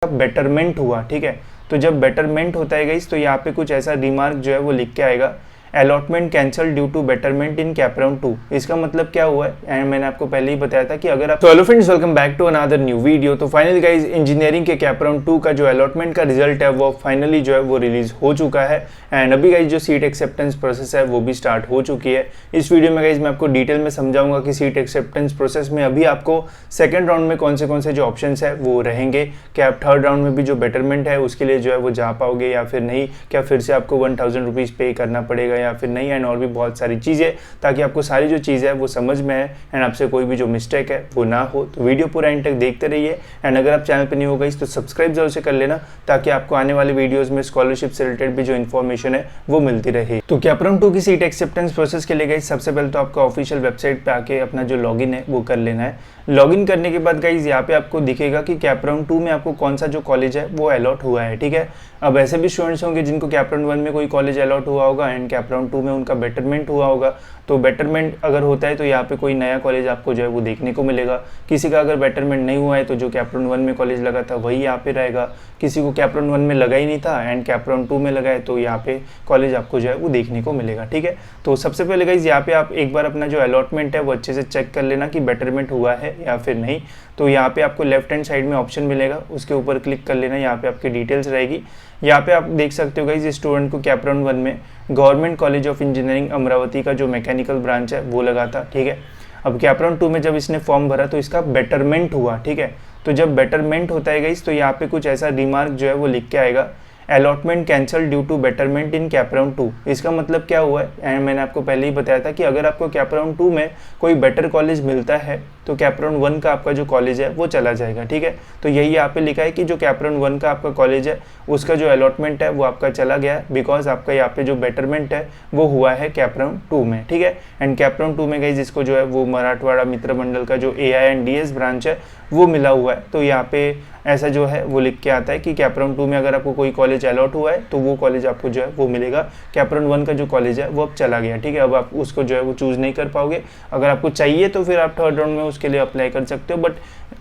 Betterment हुआ, ठीक है। तो जब बेटरमेंट होता है गाइस तो यहाँ पे कुछ ऐसा रिमार्क जो है वो लिख के आएगा, allotment cancel due to betterment in CAP round 2। इसका मतलब क्या हुआ है, एंड मैंने आपको पहले ही बताया था कि अगर आप hello friends, welcome back to another new video. तो फाइनली गाइस इंजीनियरिंग के कैप राउंड 2 का जो अलॉटमेंट का रिजल्ट है वो फाइनली जो है वो रिलीज हो चुका है, एंड अभी गाइस जो सीट एक्सेप्टेंस प्रोसेस है वो भी स्टार्ट हो चुकी है। इस वीडियो में गाइस मैं आपको डिटेल में समझाऊंगा कि सीट एक्सेप्टेंस प्रोसेस में अभी आपको सेकंड राउंड में कौन से जो ऑप्शंस है वो रहेंगे, क्या आप थर्ड राउंड में भी जो बेटरमेंट है उसके लिए जो है वो जा पाओगे या फिर नहीं, क्या फिर से आपको 1000 रुपीज़ पे करना पड़ेगा या फिर नहीं, एंड और भी बहुत सारी चीज़ें, ताकि आपको सारी जो चीज़ है वो समझ में आए एंड आपसे कोई भी जो मिस्टेक है वो ना हो। तो वीडियो पूरा एंड तक देखते रहिए, एंड अगर आप चैनल पर नहीं हो गई तो सब्सक्राइब जरूर से कर लेना, ताकि आपको आने वाले वीडियोस में स्कॉलरशिप से रिलेटेड भी जो इन्फॉर्मेशन है वो मिलती रहे। तो कैप राउंड 2 की सीट एक्सेप्टेंस प्रोसेस के लिए गाइस सबसे पहले तो आपको ऑफिशियल वेबसाइट पे आके अपना जो लॉगिन है वो कर लेना है। लॉगिन करने के बाद गाइस यहाँ पे आपको दिखेगा कि कैप राउंड 2 में आपको कौन सा जो कॉलेज है वो अलॉट हुआ है, ठीक है। अब ऐसे भी स्टूडेंट्स होंगे जिनको कैप राउंड 1 में कोई कॉलेज अलॉट हुआ होगा एंड कैप राउंड 2 में उनका बेटरमेंट हुआ होगा। तो बेटरमेंट अगर होता है तो यहाँ पे कोई नया कॉलेज आपको जो है वो देखने को मिलेगा। किसी का अगर बेटरमेंट नहीं हुआ है तो जो कैप राउंड 1 में कॉलेज लगा था वही यहाँ पे रहेगा। किसी को कैप राउंड 1 में लगा ही नहीं था एंड कैप राउंड 2 में लगा है तो यहाँ पे कॉलेज आपको जो है वो देखने को मिलेगा, ठीक है। तो सबसे पहले गाइस यहाँ पे आप एक बार अपना जो अलॉटमेंट है वो अच्छे से चेक कर लेना कि बेटरमेंट हुआ है या फिर नहीं। तो यहाँ पे आपको लेफ्ट हैंड साइड में ऑप्शन मिलेगा, उसके ऊपर क्लिक कर लेना, यहाँ पे आपकी डिटेल्स रहेगी। यहाँ पे आप देख सकते हो गाइस स्टूडेंट को कैप राउंड 1 में government college of engineering Amravati का जो मैकेनिकल ब्रांच है वो लगा था, ठीक है। अब कैप राउंड 2 में जब इसने फॉर्म भरा तो इसका बेटरमेंट हुआ, ठीक है। तो जब बेटरमेंट होता है गाइस तो यहाँ पे कुछ ऐसा रिमार्क जो है वो लिख के आएगा, allotment cancel due to betterment in CAP round 2। इसका मतलब क्या हुआ है, एंड मैंने आपको पहले ही बताया था कि अगर आपको कैप राउंड 2 में कोई बेटर कॉलेज मिलता है तो कैप राउंड 1 का आपका जो कॉलेज है वो चला जाएगा, ठीक है। तो यही यहाँ पे लिखा है कि जो कैप राउंड 1 का आपका कॉलेज है उसका जो अलॉटमेंट है वो आपका चला गया है, बिकॉज आपका यहाँ पे जो बेटरमेंट है वो हुआ है कैप राउंड 2 में, ठीक है। एंड कैप राउंड 2 में गाइस जिसको जो है वो मराठवाड़ा मित्र मंडल का जो AINDS ब्रांच है वो मिला हुआ है। तो यहाँ पे ऐसा जो है वो लिख के आता है कि कैप राउंड 2 में अगर आपको कोई कॉलेज अलॉट हुआ है तो वो कॉलेज आपको जो है वो मिलेगा। कैप राउंड 1 का जो कॉलेज है वो अब चला गया, ठीक है। अब आप उसको जो है वो चूज़ नहीं कर पाओगे। अगर आपको चाहिए तो फिर आप थर्ड राउंड में उसके लिए अप्लाई कर सकते हो, बट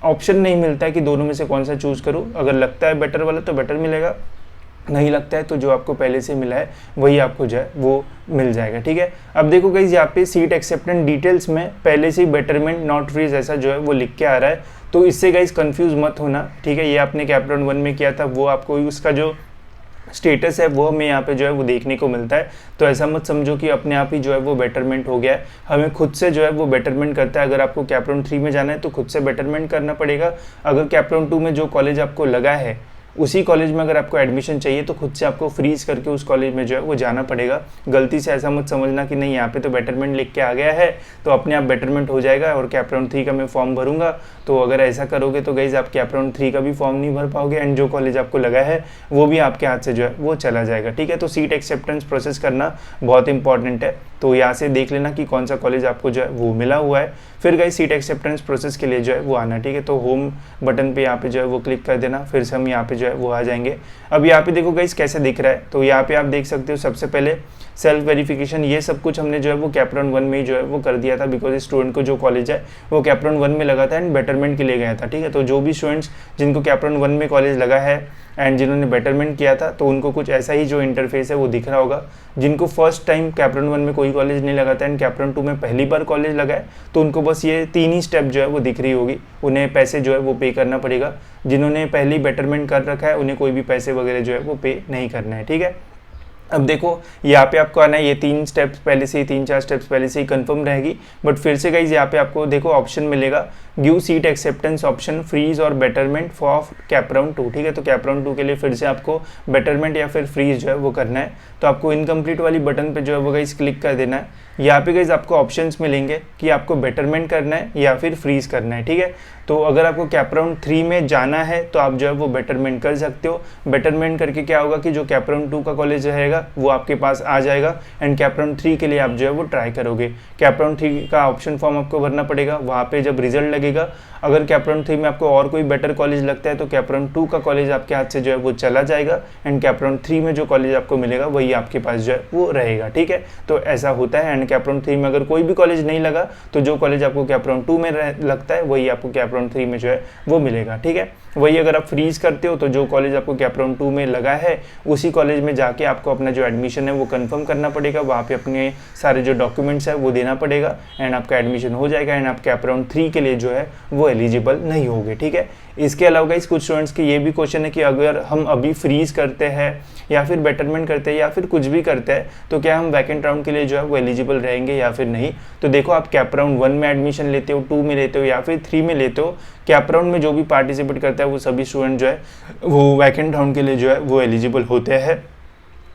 ऑप्शन नहीं मिलता है कि दोनों में से कौन सा चूज़ करूँ। अगर लगता है बेटर वाला तो बेटर मिलेगा, नहीं लगता है तो जो आपको पहले से मिला है वही आपको जो है वो मिल जाएगा, ठीक है। अब देखो गाइस यहाँ पे सीट एक्सेप्टेंस डिटेल्स में पहले से ही बेटरमेंट नॉट फ्रीज ऐसा जो है वो लिख के आ रहा है। तो इससे गाइस कंफ्यूज मत होना, ठीक है। ये आपने कैप राउंड 1 में किया था वो आपको उसका जो स्टेटस है वो हमें यहाँ पे जो है वो देखने को मिलता है। तो ऐसा मत समझो कि अपने आप ही जो है वो बेटरमेंट हो गया है, हमें खुद से जो है वो बेटरमेंट करता है। अगर आपको कैप राउंड 3 में जाना है तो खुद से बेटरमेंट करना पड़ेगा। अगर कैप राउंड 2 में जो कॉलेज आपको लगा है उसी कॉलेज में अगर आपको एडमिशन चाहिए तो खुद से आपको फ्रीज करके उस कॉलेज में जो है वो जाना पड़ेगा। गलती से ऐसा मत समझना कि नहीं यहाँ पे तो बेटरमेंट लिख के आ गया है तो अपने आप बेटरमेंट हो जाएगा और कैप राउंड 3 का मैं फॉर्म भरूंगा। तो अगर ऐसा करोगे तो गाइज आप कैप राउंड 3 का भी फॉर्म नहीं भर पाओगे एंड जो कॉलेज आपको लगा है वो भी आपके हाथ से जो है वो चला जाएगा, ठीक है। तो सीट एक्सेप्टेंस प्रोसेस करना बहुत इंपॉर्टेंट है। तो यहाँ से देख लेना कि कौन सा कॉलेज आपको जो है वो मिला हुआ है, फिर गाइस सीट एक्सेप्टेंस प्रोसेस के लिए जो है वो आना, ठीक है। तो होम बटन पे यहाँ पे जो है वो क्लिक कर देना, फिर से हम यहाँ पे जो है वो आ जाएंगे। अब यहाँ पे देखो गाइस कैसे दिख रहा है, तो यहाँ पे आप देख सकते हो सबसे पहले सेल्फ वेरिफिकेशन, ये सब कुछ हमने जो है वो कैप राउंड 1 में ही जो है वो कर दिया था, बिकॉज स्टूडेंट को जो कॉलेज है वो कैप राउंड 1 में लगा था एंड बेटरमेंट के लिए गया था, ठीक है। तो जो भी स्टूडेंट्स जिनको कैप राउंड 1 में कॉलेज लगा है एंड जिन्होंने बेटरमेंट किया था तो उनको कुछ ऐसा ही जो इंटरफेस है वो दिख रहा होगा। जिनको फर्स्ट टाइम कैप राउंड 1 में कोई कॉलेज नहीं लगा था एंड कैप राउंड 2 में पहली बार कॉलेज लगा है तो उनको बस ये 3 ही स्टेप जो है वो दिख रही होगी, उन्हें पैसे जो है वो पे करना पड़ेगा। जिन्होंने पहली बेटरमेंट कर रखा है उन्हें कोई भी पैसे वगैरह जो है वो पे नहीं करना है, ठीक है। अब देखो यहाँ पे आपको आना है, ये 3 स्टेप्स पहले से ही 3-4 स्टेप्स पहले से ही कंफर्म रहेगी, बट फिर से गाइज यहाँ पे आपको देखो ऑप्शन मिलेगा give seat acceptance option freeze और बेटरमेंट फॉर कैप राउंड 2, ठीक है। तो कैप राउंड 2 के लिए फिर से आपको बेटरमेंट या फिर फ्रीज जो है वो करना है। तो आपको इनकम्प्लीट वाली बटन पे जो है वो गाइज क्लिक कर देना है। यहाँ पे गाइज आपको ऑप्शंस मिलेंगे कि आपको बेटरमेंट करना है या फिर फ्रीज करना है, ठीक है। तो अगर आपको कैप राउंड 3 में जाना है तो आप जो है वो बेटरमेंट कर सकते हो। बेटरमेंट करके क्या होगा कि जो कैप राउंड 2 का कॉलेज रहेगा वो आपके पास आ जाएगा एंड कैप राउंड 3 के लिए आप जो है वो ट्राई करोगे। कैप राउंड 3 का ऑप्शन फॉर्म आपको भरना पड़ेगा, वहाँ पे जब रिजल्ट लगेगा अगर कैप राउंड 3 में आपको और कोई बेटर कॉलेज लगता है तो कैप राउंड 2 का कॉलेज आपके हाथ से जो है वो चला जाएगा एंड कैप राउंड 3 में जो कॉलेज आपको मिलेगा वही आपके पास जो है वो रहेगा, ठीक है। तो ऐसा होता है एंड कैप राउंड 3 में अगर कोई भी कॉलेज नहीं लगा तो जो कॉलेज आपको कैप राउंड 2 में लगता है वही आपको कैप राउंड 3 में जो है वो मिलेगा, ठीक है। वही अगर आप फ्रीज करते हो तो जो कॉलेज आपको कैप राउंड 2 में लगा है उसी कॉलेज में जाके आपको अपना जो एडमिशन है वो कंफर्म करना पड़ेगा, वहाँ पे अपने सारे जो डॉक्यूमेंट्स है वो देना पड़ेगा एंड आपका एडमिशन हो जाएगा एंड आप कैप राउंड 3 के लिए जो है वो एलिजिबल नहीं होगे। ठीक है, इसके अलावा गाइस कुछ स्टूडेंट्स की ये भी क्वेश्चन है कि अगर हम अभी फ्रीज करते हैं या फिर बेटरमेंट करते हैं या फिर कुछ भी करते हैं तो क्या हम वैकेंट राउंड के लिए जो है वो एलिजिबल रहेंगे या फिर नहीं। तो देखो, आप कैप राउंड 1 में एडमिशन लेते हो, 2 में लेते हो या फिर 3 में लेते हो, कैप राउंड में जो भी पार्टिसिपेट करता है वो सभी स्टूडेंट जो है वो वैकेंट राउंड के लिए जो है वो एलिजिबल होते हैं।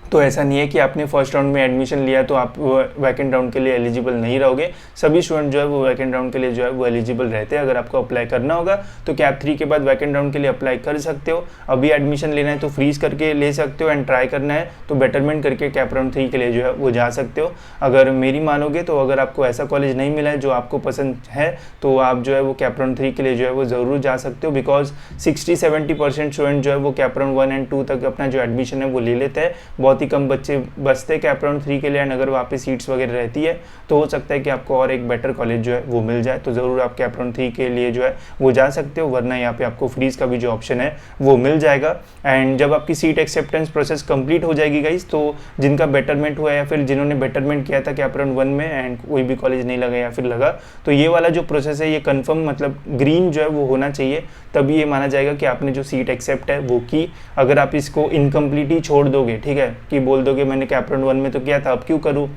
तो ऐसा नहीं है कि आपने फर्स्ट राउंड में एडमिशन लिया तो आप वैकेंट राउंड के लिए एलिजिबल नहीं रहोगे। सभी स्टूडेंट जो है वो वैकेंट राउंड के लिए जो है वो एलिजिबल रहते हैं। अगर आपको अप्लाई करना होगा तो कैप 3 के बाद वैकेंट राउंड के लिए अप्लाई कर सकते हो। अभी एडमिशन लेना है तो फ्रीज करके ले सकते हो एंड ट्राई करना है तो बेटरमेंट करके कैप राउंड 3 के लिए जो है वो जा सकते हो। अगर मेरी मानोगे तो अगर आपको ऐसा कॉलेज नहीं मिला है जो आपको पसंद है तो आप जो है वो कैप राउंड 3 के लिए जो है वो ज़रूर जा सकते हो, बिकॉज 60-70% स्टूडेंट जो है वो कैप राउंड 1 एंड 2 तक अपना जो एडमिशन है वो ले लेते हैं। बहुत ही कम बच्चे बचते कैप राउंड 3 के लिए एंड अगर वहाँ पे सीट्स वगैरह रहती है तो हो सकता है कि आपको और एक बेटर कॉलेज जो है वो मिल जाए। तो ज़रूर आप कैप राउंड 3 के लिए जो है वो जा सकते हो, वरना यहाँ पे आपको फ्रीज का भी जो ऑप्शन है वो मिल जाएगा। एंड जब आपकी सीट एक्सेप्टेंस प्रोसेस कंप्लीट हो जाएगी गाइस, तो जिनका बेटरमेंट हुआ या फिर जिन्होंने बेटरमेंट किया था कैप राउंड 1 में एंड कोई भी कॉलेज नहीं लगा या फिर लगा, तो ये वाला जो प्रोसेस है ये कन्फर्म मतलब ग्रीन जो है वो होना चाहिए, तभी ये माना जाएगा कि आपने जो सीट एक्सेप्ट है वो की। अगर आप इसको इनकम्प्लीट ही छोड़ दोगे, ठीक है, कि बोल दोगे मैंने कैप राउंड 1 में तो किया था अब क्यों करूँ,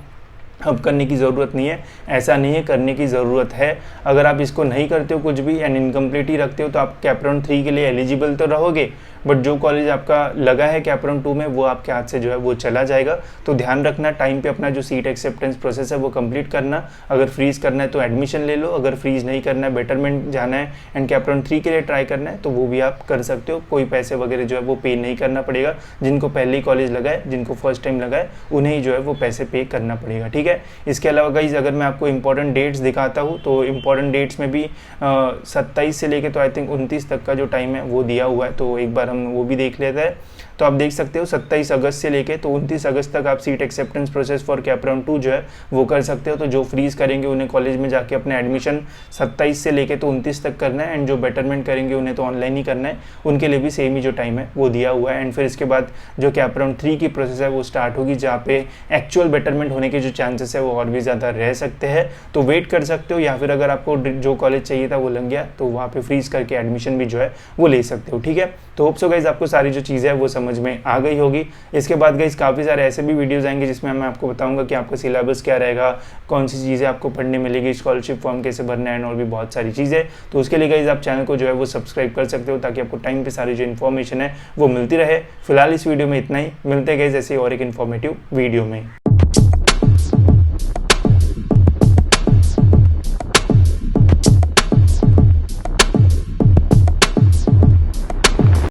अब करने की ज़रूरत नहीं है, ऐसा नहीं है, करने की ज़रूरत है। अगर आप इसको नहीं करते हो कुछ भी एंड इनकम्प्लीट ही रखते हो तो आप कैप राउंड 3 के लिए एलिजिबल तो रहोगे, बट जो कॉलेज आपका लगा है कैप राउंड 2 में वो आपके हाथ से जो है वो चला जाएगा। तो ध्यान रखना, टाइम पे अपना जो सीट एक्सेप्टेंस प्रोसेस है वो कंप्लीट करना। अगर फ्रीज करना है तो एडमिशन ले लो, अगर फ्रीज नहीं करना है, बेटरमेंट जाना है एंड कैप राउंड 3 के लिए ट्राई करना है तो वो भी आप कर सकते हो। कोई पैसे वगैरह जो है वो पे नहीं करना पड़ेगा। जिनको पहले ही कॉलेज लगा है, जिनको फर्स्ट टाइम लगा है, उन्हें ही जो है वो पैसे पे करना पड़ेगा। ठीक है, इसके अलावा गाइस अगर मैं आपको इंपॉर्टेंट डेट्स दिखाता हूँ तो इंपॉर्टेंट डेट्स में भी 27 से लेके तो आई थिंक 29 तक का जो टाइम है वो दिया हुआ है, तो एक बार हम वो भी देख लेते हैं। तो आप देख सकते हो 27 अगस्त से लेके तो 29 अगस्त तक आप seat acceptance process for CAP round 2 जो है वो कर सकते हो। तो जो फ्रीज करेंगे उन्हें कॉलेज में जाके अपना एडमिशन 27 से लेके तो 29 तक करना है एंड जो बेटरमेंट करेंगे उन्हें तो ऑनलाइन ही करना है, उनके लिए भी सेम ही जो टाइम है वो दिया हुआ है। एंड फिर इसके बाद जो कैप राउंड 3 की प्रोसेस है वो स्टार्ट होगी, जहाँ पे एक्चुअल बेटरमेंट होने के जो चांसेस है वो और भी ज़्यादा रह सकते हैं। तो वेट कर सकते हो, या फिर अगर आपको जो कॉलेज चाहिए था वो लग गया तो वहाँ पे फ्रीज करके एडमिशन भी जो है वो ले सकते हो। ठीक है, तो होप सो गाइस आपको सारी जो चीज़ें है वो समझ में आ गई होगी। इसके बाद गाइस काफ़ी सारे ऐसे भी वीडियोस आएंगे जिसमें मैं आपको बताऊंगा कि आपका सिलेबस क्या रहेगा, कौन सी चीज़ें आपको पढ़ने मिलेगी, स्कॉलरशिप फॉर्म कैसे भरना है और भी बहुत सारी चीज़ें। तो उसके लिए गाइस आप चैनल को जो है वो सब्सक्राइब कर सकते हो ताकि आपको टाइम पे सारी जो इन्फॉर्मेशन है वो मिलती रहे। फिलहाल इस वीडियो में इतना ही, मिलते हैं गाइस ऐसे और एक इन्फॉर्मेटिव वीडियो में।